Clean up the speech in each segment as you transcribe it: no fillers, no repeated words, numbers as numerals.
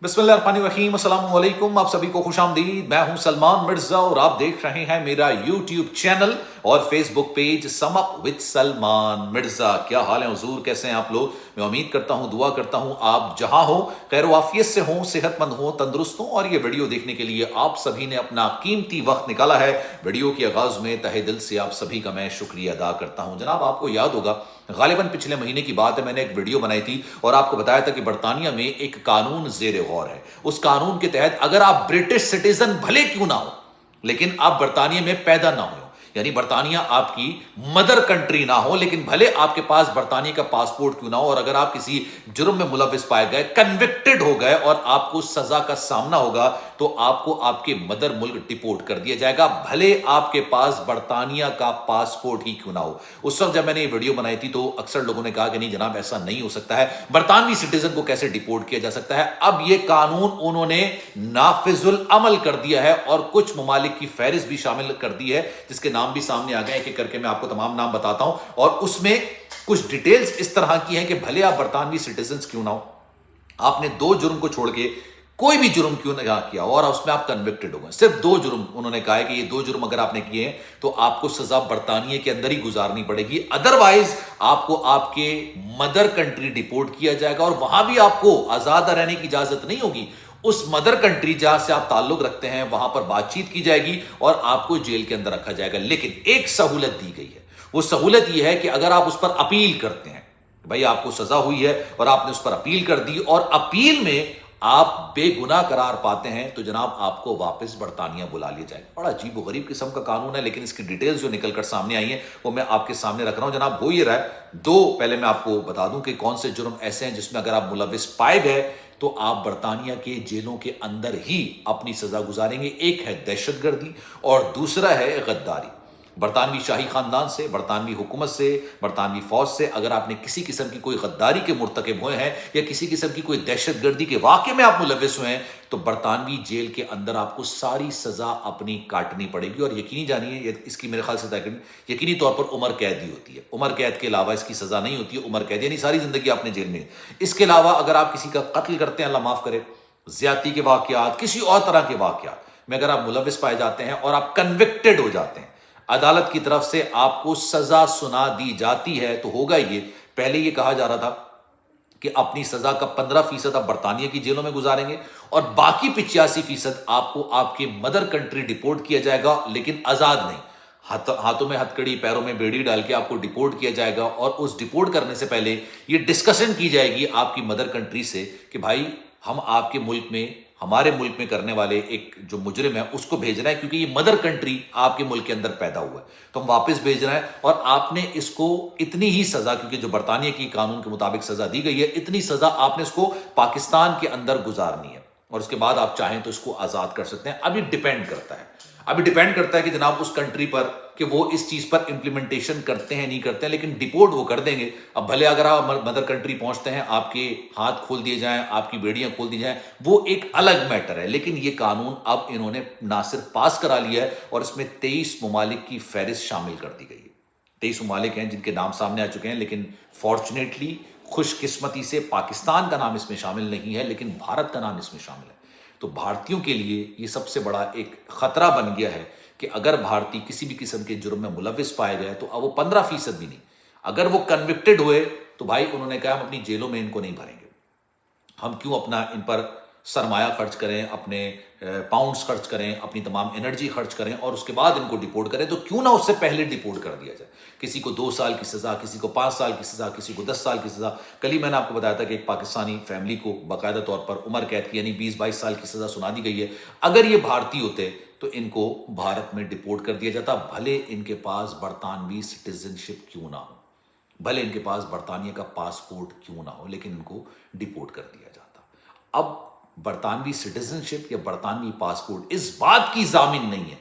बिस्मिल्लाहिर्रहमानिर्रहीम, अस्सलाम वालेकुम। आप सभी को खुश आमदीद। मैं हूं सलमान मिर्जा और आप देख रहे हैं मेरा यूट्यूब चैनल और Facebook page sum up with Salman Mirza. क्या हाल है हुजूर, कैसे हैं आप लोग? मैं उम्मीद करता हूं, दुआ करता हूं आप जहां हो खैर वाफियत से हो, सेहतमंद हो, तंदुरुस्त हो। और ये वीडियो देखने के लिए आप सभी ने अपना कीमती वक्त निकाला है। वीडियो के आगाज में तहे दिल से आप सभी का मैं शुक्रिया अदा करता हूं। जनाब, आपको याद होगा गालिबन पिछले महीने की बात है, मैंने एक वीडियो बनाई थी और आपको बताया था कि बर्तानिया में एक कानून जेर गौर है। उस कानून के तहत अगर आप ब्रिटिश सिटीजन भले क्यों ना हो, लेकिन आप बर्तानिया में पैदा ना हो, यानी बर्तानिया आपकी मदर कंट्री ना हो, लेकिन भले आपके पास बर्तानिया का पासपोर्ट क्यों ना हो, और अगर आप किसी जुर्म में मुलविस पाए गए, कन्विक्टेड हो गए और आपको सजा का सामना होगा, तो आपको आपके मदर मुल्क डिपोर्ट कर दिया जाएगा, भले आपके पास बर्तानिया का पासपोर्ट ही क्यों ना हो। उस वक्त जब मैंने ये वीडियो बनाई थी तो अक्सर लोगों ने कहा कि नहीं जनाब, ऐसा नहीं हो सकता है, बर्तानवी सिटीजन को कैसे डिपोर्ट किया जा सकता है। अब ये कानून उन्होंने नाफिजुल अमल कर दिया है और कुछ ममालिक की फहरिस्त भी शामिल कर दी है, जिसके नाम भी सामने आ गए। एक एक करके मैं आपको तमाम नाम बताता हूं और उसमें कुछ डिटेल्स इस तरह की हैं कि भले आप बर्तानवी सिटीजन क्यों ना हो, आपने दो जुर्म को छोड़ के कोई भी जुर्म क्यों ना किया और उसमें आप कन्विक्टेड हो गए, सिर्फ दो जुर्म उन्होंने कहा है कि ये दो जुर्म अगर आपने किए हैं तो आपको सजा बर्तानिया के अंदर ही गुजारनी पड़ेगी, अदरवाइज आपको आपके मदर कंट्री डिपोर्ट किया जाएगा और वहां भी आपको आजाद रहने की इजाजत नहीं होगी। उस मदर कंट्री जहां से आप ताल्लुक रखते हैं वहां पर बातचीत की जाएगी और आपको जेल के अंदर रखा जाएगा। लेकिन एक सहूलत दी गई है, वो सहूलत यह है कि अगर आप उस पर अपील करते हैं, भाई आपको सजा हुई है और आपने उस पर अपील कर दी और अपील में आप बेगुनाह करार पाते हैं, तो जनाब आपको वापस बर्तानिया बुला लिया जाएगा। बड़ा अजीब व गरीब किस्म का कानून है, लेकिन इसकी डिटेल्स जो निकल कर सामने आई हैं वो मैं आपके सामने रख रहा हूं। जनाब, हो ये रहा है दो, पहले मैं आपको बता दूं कि कौन से जुर्म ऐसे हैं जिसमें अगर आप मुलविस पाए गए तो आप बर्तानिया के जेलों के अंदर ही अपनी सजा गुजारेंगे। एक है दहशतगर्दी और दूसरा है गद्दारी। बरतानवी शाही खानदान से, बरतानवी हुकूमत से, बरतानवी फौज से अगर आपने किसी किस्म की कोई गद्दारी के मुर्तकिब हुए हैं या किसी किस्म की कोई दहशतगर्दी के वाक़े में आप मुलविस हुए हैं, तो बरतानवी जेल के अंदर आपको सारी सजा अपनी काटनी पड़ेगी। और यकीनी जानिए, इसकी मेरे ख्याल से यकीनी तौर पर उम्र कैद ही होती है। उम्र कैद के अलावा इसकी सजा नहीं होती है, उम्र कैद यानी सारी जिंदगी आपने जेल में। इसके अलावा अगर आप किसी का कत्ल करते हैं, अल्लाह माफ करे, ज्यादती के वाक़यात, किसी और तरह के वाक़यात में अगर आप मुलविस पाए जाते हैं और आप कन्विक्टेड हो जाते हैं, अदालत की तरफ से आपको सजा सुना दी जाती है, तो होगा ये। पहले ये कहा जा रहा था कि अपनी सजा का 15% आप बर्तानिया की जेलों में गुजारेंगे और बाकी 85% आपको आपके मदर कंट्री डिपोर्ट किया जाएगा, लेकिन आजाद नहीं, हाथों में हथकड़ी, पैरों में बेड़ी डाल के आपको डिपोर्ट किया जाएगा। और उस डिपोर्ट करने से पहले ये डिस्कशन की जाएगी आपकी मदर कंट्री से कि भाई हम आपके मुल्क में, हमारे मुल्क में करने वाले एक जो मुजरिम है उसको भेजना है, क्योंकि ये मदर कंट्री आपके मुल्क के अंदर पैदा हुआ है, तो हम वापस भेज रहे हैं और आपने इसको इतनी ही सजा, क्योंकि जो बर्तानिया की कानून के मुताबिक सजा दी गई है, इतनी सजा आपने इसको पाकिस्तान के अंदर गुजारनी है और उसके बाद आप चाहें तो इसको आजाद कर सकते हैं। अभी डिपेंड करता है कि जनाब उस कंट्री पर कि वो इस चीज पर इंप्लीमेंटेशन करते हैं नहीं करते हैं, लेकिन डिपोर्ट वो कर देंगे। अब भले अगर आप मदर कंट्री पहुंचते हैं, आपके हाथ खोल दिए जाएं, आपकी बेड़ियां खोल दी जाएं, वो एक अलग मैटर है। लेकिन ये कानून अब इन्होंने ना सिर्फ पास करा लिया है और इसमें 23 ममालिक की फहरिस्त शामिल कर दी गई है। 23 ममालिक हैं जिनके नाम सामने आ चुके हैं, लेकिन फॉर्चुनेटली, खुशकिस्मती से पाकिस्तान का नाम इसमें शामिल नहीं है, लेकिन भारत का नाम इसमें शामिल है। तो भारतीयों के लिए ये सबसे बड़ा एक खतरा बन गया है कि अगर भारतीय किसी भी किस्म के जुर्म में मुलविस पाए गए तो अब वो 15% भी नहीं, अगर वो कन्विक्टेड हुए तो भाई उन्होंने कहा हम अपनी जेलों में इनको नहीं भरेंगे, हम क्यों अपना इन पर सरमाया खर्च करें, अपने पाउंड्स खर्च करें, अपनी तमाम एनर्जी खर्च करें और उसके बाद इनको डिपोर्ट करें, तो क्यों ना उससे पहले डिपोर्ट कर दिया जाए। किसी को 2 साल की सज़ा, किसी को 5 साल की सज़ा, किसी को 10 साल की सज़ा। कल ही मैंने आपको बताया था कि एक पाकिस्तानी फैमिली को बाकायदा तौर पर उम्र कैद की यानी 20-22 साल की सज़ा सुना दी गई है। अगर ये भारतीय होते तो इनको भारत में डिपोर्ट कर दिया जाता, भले इनके पास बरतानवी सिटीजनशिप क्यों ना हो, भले इनके पास बरतानिया का पासपोर्ट क्यों ना हो, लेकिन इनको डिपोर्ट कर दिया जाता। अब बरतानवी सिटीजनशिप या बरतानवी पासपोर्ट इस बात की जामिन नहीं है,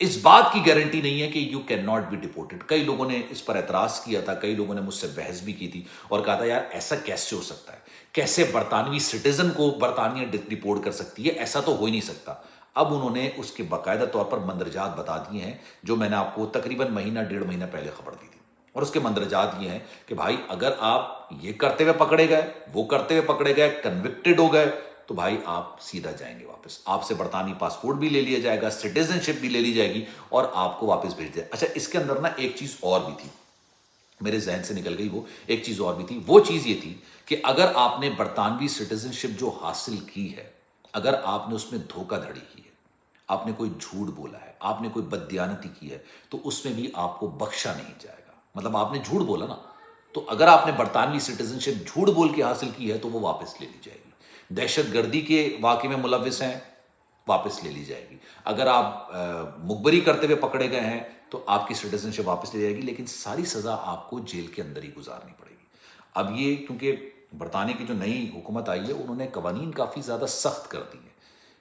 इस बात की गारंटी नहीं है कि you can not be deported. कई लोगों ने इस पर एतराज किया था, कई लोगों ने मुझसे बहस भी की थी और कहा था यार ऐसा कैसे हो सकता है, कैसे बरतानवी सिटीजन को बरतानिया डिपोर्ट कर सकती है, ऐसा तो हो ही नहीं सकता। अब उन्होंने उसके बाकायदा तौर पर मंदरजात बता दिए हैं, जो मैंने आपको तकरीबन महीना 1.5 महीना पहले खबर दी थी। और उसके मंदरजात ये हैं कि भाई अगर आप ये करते हुए पकड़े गए, वो करते हुए पकड़े गए, कन्विक्टेड हो गए, تو بھائی آپ سیدھا جائیں گے واپس. آپ سے برطانوی پاسپورٹ بھی لے لیا جائے گا, سٹیزن شپ بھی لے لی جائے گی اور آپ کو واپس بھیج دیا. اچھا, اس کے اندر نا ایک چیز اور بھی تھی, میرے ذہن سے نکل گئی, وہ ایک چیز اور بھی تھی. وہ چیز یہ تھی کہ اگر آپ نے برطانوی سٹیزن شپ جو حاصل کی ہے, اگر آپ نے اس میں دھوکہ دھڑی کی ہے, آپ نے کوئی جھوٹ بولا ہے, آپ نے کوئی بددیانتی کی ہے, تو اس میں بھی آپ کو بخشا نہیں جائے گا. مطلب آپ نے جھوٹ بولا نا, تو اگر آپ نے برطانوی سٹیزن شپ جھوٹ بول کے حاصل کی ہے تو وہ واپس لے لی جائے گی. دہشت گردی کے واقعے میں ملوث ہیں, واپس لے لی جائے گی. اگر آپ مخبری کرتے ہوئے پکڑے گئے ہیں تو آپ کی سٹیزن شپ واپس لے جائے گی, لیکن ساری سزا آپ کو جیل کے اندر ہی گزارنی پڑے گی. اب یہ کیونکہ برطانیہ کی جو نئی حکومت آئی ہے, انہوں نے قوانین کافی زیادہ سخت کر دی ہیں,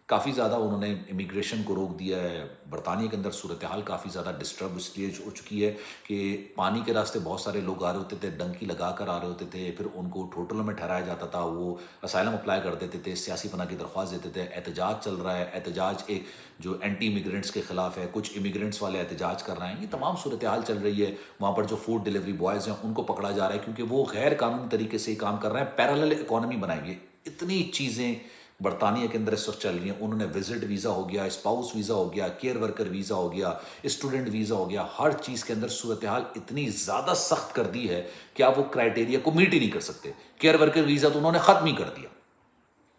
کافی زیادہ انہوں نے امیگریشن کو روک دیا ہے. برطانیہ کے اندر صورتحال کافی زیادہ ڈسٹرب اس لیے ہو چکی ہے کہ پانی کے راستے بہت سارے لوگ آ رہے ہوتے تھے, ڈنکی لگا کر آ رہے ہوتے تھے, پھر ان کو ہوٹلوں میں ٹھہرایا جاتا تھا, وہ اسائلم اپلائی کر دیتے تھے, سیاسی پناہ کی درخواست دیتے تھے. احتجاج چل رہا ہے, احتجاج ایک جو اینٹی امیگرینٹس کے خلاف ہے, کچھ امیگرینٹس والے احتجاج کر رہے ہیں. یہ تمام صورتحال چل رہی ہے. وہاں پر جو فوڈ ڈلیوری بوائز ہیں ان کو پکڑا جا رہا ہے کیونکہ وہ غیر قانونی طریقے سے کام کر رہے ہیں, پیرالل اکانومی بنائی ہوئی ہے. اتنی چیزیں برطانیہ کے اندر اس وقت چل رہی ہیں. انہوں نے وزٹ ویزا ہو گیا, اسپاؤس ویزا ہو گیا, کیئر ورکر ویزا ہو گیا, اسٹوڈنٹ ویزا ہو گیا, ہر چیز کے اندر صورتحال اتنی زیادہ سخت کر دی ہے کہ آپ وہ کرائٹیریا کو میٹ ہی نہیں کر سکتے. کیئر ورکر ویزا تو انہوں نے ختم ہی کر دیا,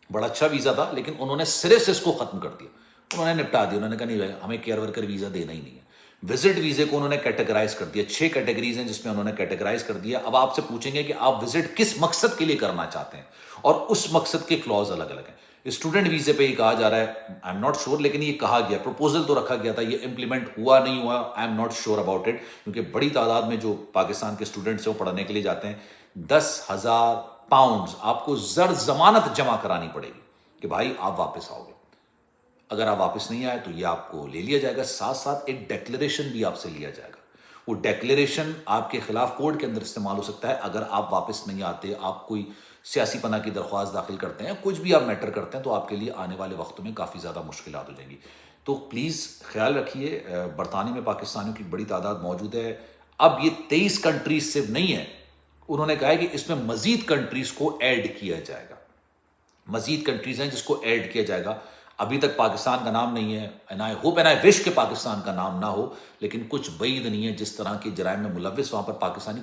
بڑا اچھا ویزا تھا لیکن انہوں نے سرے سے اس کو ختم کر دیا, انہوں نے نپٹا دیا. انہوں نے کہا نہیں بھائی, ہمیں کیئر ورکر ویزا دینا ہی نہیں ہے. وزٹ ویزے کو انہوں نے کیٹیگرائز کر دیا, 6 کیٹیگریز ہیں جس میں انہوں نے کیٹیگرائز کر دیا. اب آپ سے پوچھیں گے کہ آپ وزٹ کس مقصد کے لیے کرنا چاہتے ہیں, اور اس مقصد کے کلوز الگ الگ ہیں. اسٹوڈنٹ ویزے پہ یہ کہا جا رہا ہے, آئی ایم ناٹ شیور, لیکن یہ کہا گیا, پروپوزل تو رکھا گیا تھا, یہ امپلیمنٹ ہوا نہیں ہوا, I am not sure about it, کیونکہ بڑی تعداد میں جو پاکستان کے اسٹوڈنٹس ہیں وہ پڑھنے کے لیے جاتے ہیں. 10,000 پاؤنڈز آپ کو زر ضمانت جمع کرانی پڑے گی کہ بھائی آپ واپس آؤ گے. اگر آپ واپس نہیں آئے تو یہ آپ کو لے لیا جائے گا. ساتھ ساتھ ایک ڈیکلیریشن بھی آپ سے لیا جائے گا. وہ ڈیکلیریشن آپ کے خلاف کورٹ کے اندر استعمال ہو سکتا ہے اگر آپ واپس نہیں آتے, آپ کوئی سیاسی پناہ کی درخواست داخل کرتے ہیں, کچھ بھی آپ میٹر کرتے ہیں, تو آپ کے لیے آنے والے وقتوں میں کافی زیادہ مشکلات ہو جائیں گی. تو پلیز خیال رکھیے, برطانیہ میں پاکستانیوں کی بڑی تعداد موجود ہے. اب یہ 23 کنٹریز صرف نہیں ہے, انہوں نے کہا ہے کہ اس میں مزید کنٹریز کو ایڈ کیا جائے گا. مزید کنٹریز ہیں جس کو ایڈ کیا جائے گا. ابھی تک پاکستان کا نام نہیں ہے, and I hope and I wish کہ پاکستان کا نام نہ ہو, لیکن کچھ بعید نہیں ہے. جس طرح کے جرائم میں ملوث وہاں پر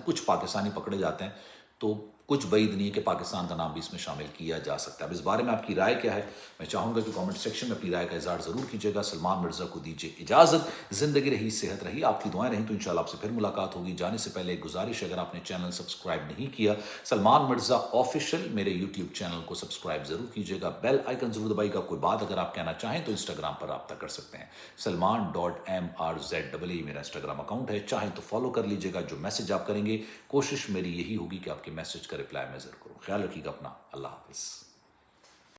کچھ پاکستانی پکڑے جاتے ہیں, تو کچھ بعید نہیں ہے کہ پاکستان کا نام بھی اس میں شامل کیا جا سکتا ہے. اب اس بارے میں آپ کی رائے کیا ہے, میں چاہوں گا کہ کامنٹ سیکشن میں اپنی رائے کا اظہار ضرور کیجیے گا. سلمان مرزا کو دیجیے اجازت. زندگی رہی, صحت رہی, آپ کی دعائیں رہیں تو انشاءاللہ آپ سے پھر ملاقات ہوگی. جانے سے پہلے ایک گزارش, اگر آپ نے چینل سبسکرائب نہیں کیا, سلمان مرزا آفیشیل میرے یوٹیوب چینل کو سبسکرائب ضرور کیجیے گا. بیل آئیکن ضرور دبائی گا. کوئی بات اگر آپ کہنا چاہیں تو انسٹاگرام پر رابطہ کر سکتے ہیں. Salman.MRZEE میرا انسٹاگرام اکاؤنٹ ہے, چاہیں تو فالو کر لیجیے گا. جو میسج آپ کریں گے, کوشش میری یہی ہوگی کہ آپ کے میسج کا رپلائی میں ضرور کروں. خیال رکھیے گا اپنا. اللہ حافظ.